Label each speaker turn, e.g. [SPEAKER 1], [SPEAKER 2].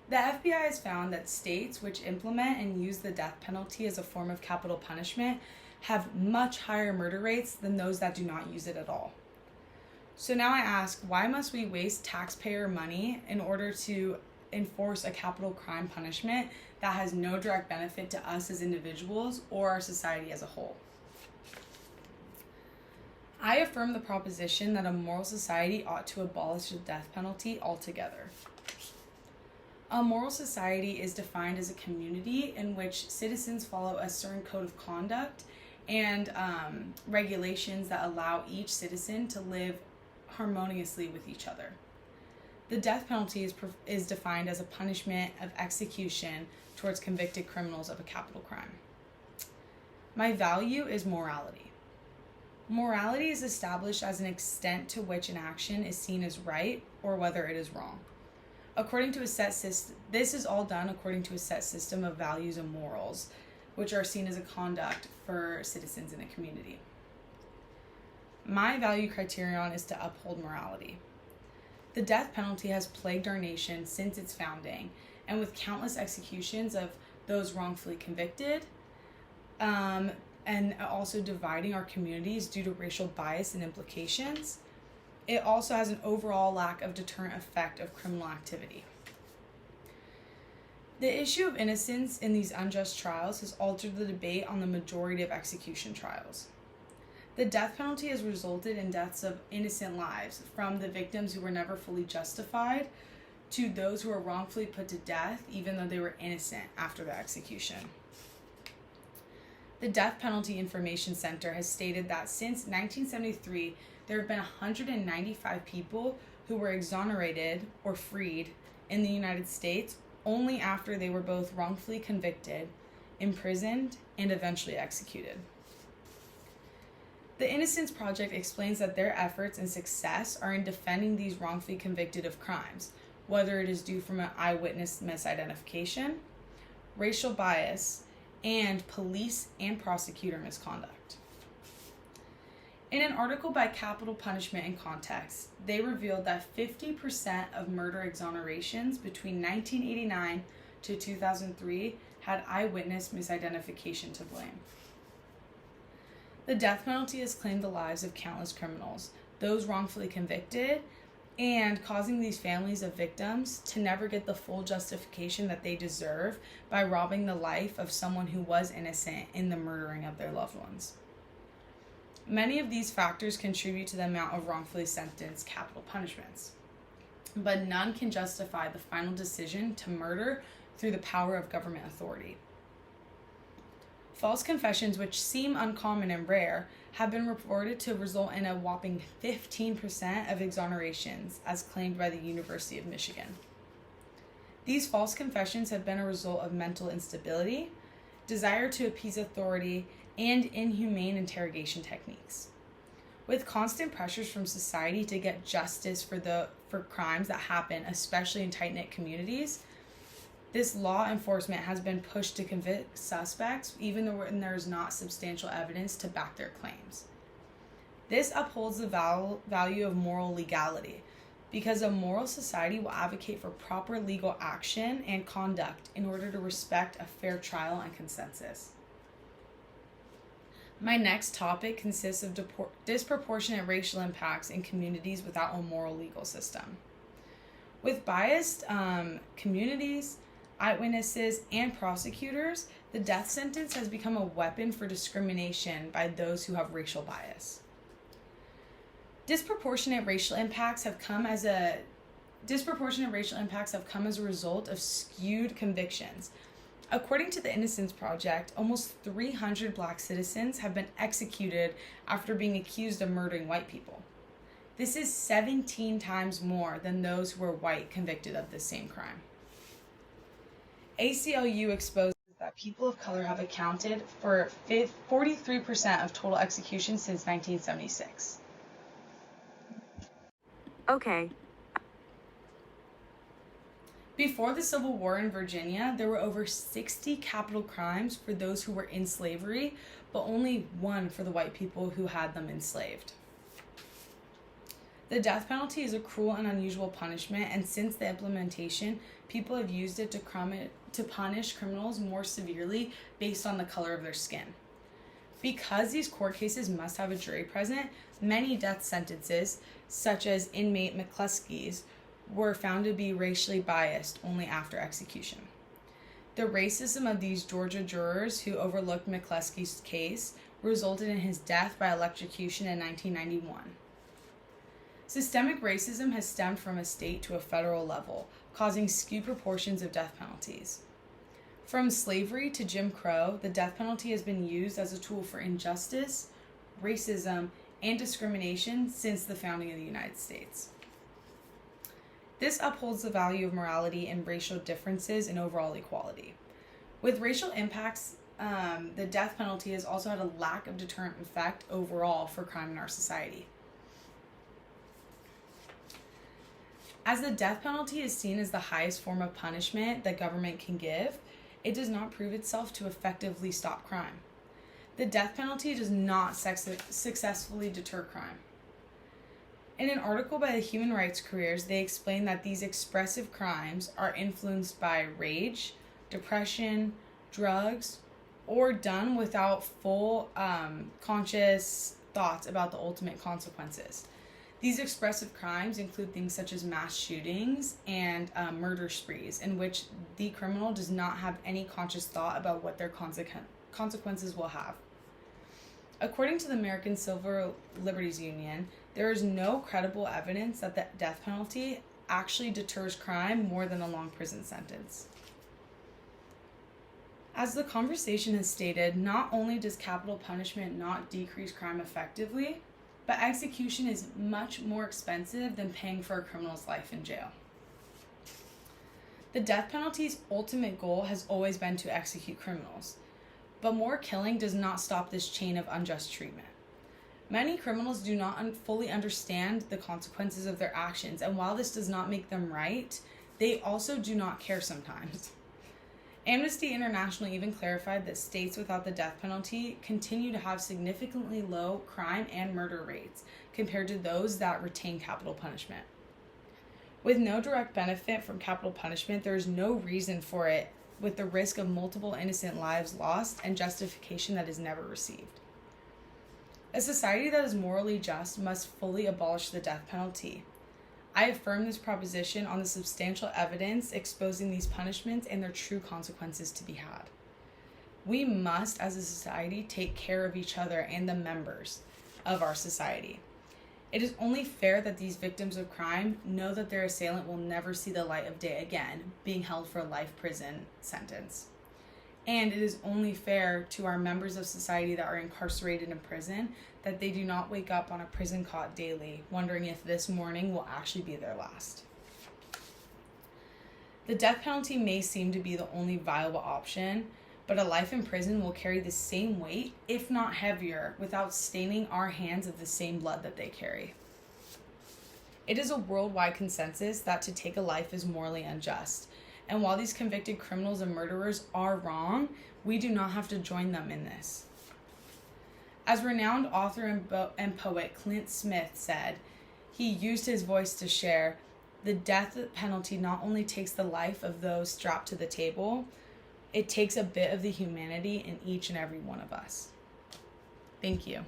[SPEAKER 1] The FBI has found that states which implement and use the death penalty as a form of capital punishment have much higher murder rates than those that do not use it at all. So now I ask, why must we waste taxpayer money in order to enforce a capital crime punishment that has no direct benefit to us as individuals or our society as a whole? I affirm the proposition that a moral society ought to abolish the death penalty altogether. A moral society is defined as a community in which citizens follow a certain code of conduct and regulations that allow each citizen to live harmoniously with each other. The death penalty is defined as a punishment of execution towards convicted criminals of a capital crime. My value is morality. Morality is established as an extent to which an action is seen as right or whether it is wrong. According to a set system, this is all done according to a set system of values and morals, which are seen as a conduct for citizens in a community. My value criterion is to uphold morality. The death penalty has plagued our nation since its founding, and with countless executions of those wrongfully convicted, and also dividing our communities due to racial bias and implications, it also has an overall lack of deterrent effect of criminal activity. The issue of innocence in these unjust trials has altered the debate on the majority of execution trials. The death penalty has resulted in deaths of innocent lives, from the victims who were never fully justified to those who were wrongfully put to death even though they were innocent after the execution. The Death Penalty Information Center has stated that since 1973, there have been 195 people who were exonerated or freed in the United States only after they were both wrongfully convicted, imprisoned, and eventually executed. The Innocence Project explains that their efforts and success are in defending these wrongfully convicted of crimes, whether it is due from an eyewitness misidentification, racial bias, and police and prosecutor misconduct. In an article by Capital Punishment and Context, they revealed that 50% of murder exonerations between 1989 to 2003 had eyewitness misidentification to blame. The death penalty has claimed the lives of countless criminals, those wrongfully convicted, and causing these families of victims to never get the full justification that they deserve by robbing the life of someone who was innocent in the murdering of their loved ones. Many of these factors contribute to the amount of wrongfully sentenced capital punishments, but none can justify the final decision to murder through the power of government authority. False confessions, which seem uncommon and rare, have been reported to result in a whopping 15% of exonerations, as claimed by the University of Michigan. These false confessions have been a result of mental instability, desire to appease authority, and inhumane interrogation techniques. With constant pressures from society to get justice for crimes that happen, especially in tight-knit communities, this law enforcement has been pushed to convict suspects even though there is not substantial evidence to back their claims. This upholds the value of moral legality, because a moral society will advocate for proper legal action and conduct in order to respect a fair trial and consensus. My next topic consists of disproportionate racial impacts in communities without a moral legal system. With biased communities, eyewitnesses, and prosecutors, the death sentence has become a weapon for discrimination by those who have racial bias. Disproportionate racial impacts have come as a result of skewed convictions. According to the Innocence Project, almost 300 Black citizens have been executed after being accused of murdering white people. This is 17 times more than those who were white convicted of the same crime. ACLU exposes that people of color have accounted for 43% of total executions since 1976.
[SPEAKER 2] Okay.
[SPEAKER 1] Before the Civil War in Virginia, there were over 60 capital crimes for those who were in slavery, but only one for the white people who had them enslaved. The death penalty is a cruel and unusual punishment, and since the implementation, people have used it to punish criminals more severely based on the color of their skin. Because these court cases must have a jury present, many death sentences, such as inmate McCluskey's, were found to be racially biased only after execution. The racism of these Georgia jurors who overlooked McCluskey's case resulted in his death by electrocution in 1991. Systemic racism has stemmed from a state to a federal level, causing skewed proportions of death penalties. From slavery to Jim Crow, the death penalty has been used as a tool for injustice, racism, and discrimination since the founding of the United States. This upholds the value of morality and racial differences and overall equality. With racial impacts, the death penalty has also had a lack of deterrent effect overall for crime in our society. As the death penalty is seen as the highest form of punishment that government can give, it does not prove itself to effectively stop crime. The death penalty does not successfully deter crime. In an article by the Human Rights Careers, they explain that these expressive crimes are influenced by rage, depression, drugs, or done without full conscious thoughts about the ultimate consequences. These expressive crimes include things such as mass shootings and murder sprees, in which the criminal does not have any conscious thought about what their consequences will have. According to the American Civil Liberties Union, there is no credible evidence that the death penalty actually deters crime more than a long prison sentence. As the conversation has stated, not only does capital punishment not decrease crime effectively, but execution is much more expensive than paying for a criminal's life in jail. The death penalty's ultimate goal has always been to execute criminals, but more killing does not stop this chain of unjust treatment. Many criminals do not fully understand the consequences of their actions, and while this does not make them right, they also do not care sometimes. Amnesty International even clarified that states without the death penalty continue to have significantly low crime and murder rates compared to those that retain capital punishment. With no direct benefit from capital punishment, there is no reason for it, with the risk of multiple innocent lives lost and justification that is never received. A society that is morally just must fully abolish the death penalty. I affirm this proposition on the substantial evidence exposing these punishments and their true consequences to be had. We must, as a society, take care of each other and the members of our society. It is only fair that these victims of crime know that their assailant will never see the light of day again, being held for a life prison sentence. And it is only fair to our members of society that are incarcerated in prison that they do not wake up on a prison cot daily, wondering if this morning will actually be their last. The death penalty may seem to be the only viable option, but a life in prison will carry the same weight, if not heavier, without staining our hands of the same blood that they carry. It is a worldwide consensus that to take a life is morally unjust. And while these convicted criminals and murderers are wrong, we do not have to join them in this. As renowned author and poet Clint Smith said, he used his voice to share, the death penalty not only takes the life of those strapped to the table, it takes a bit of the humanity in each and every one of us. Thank you.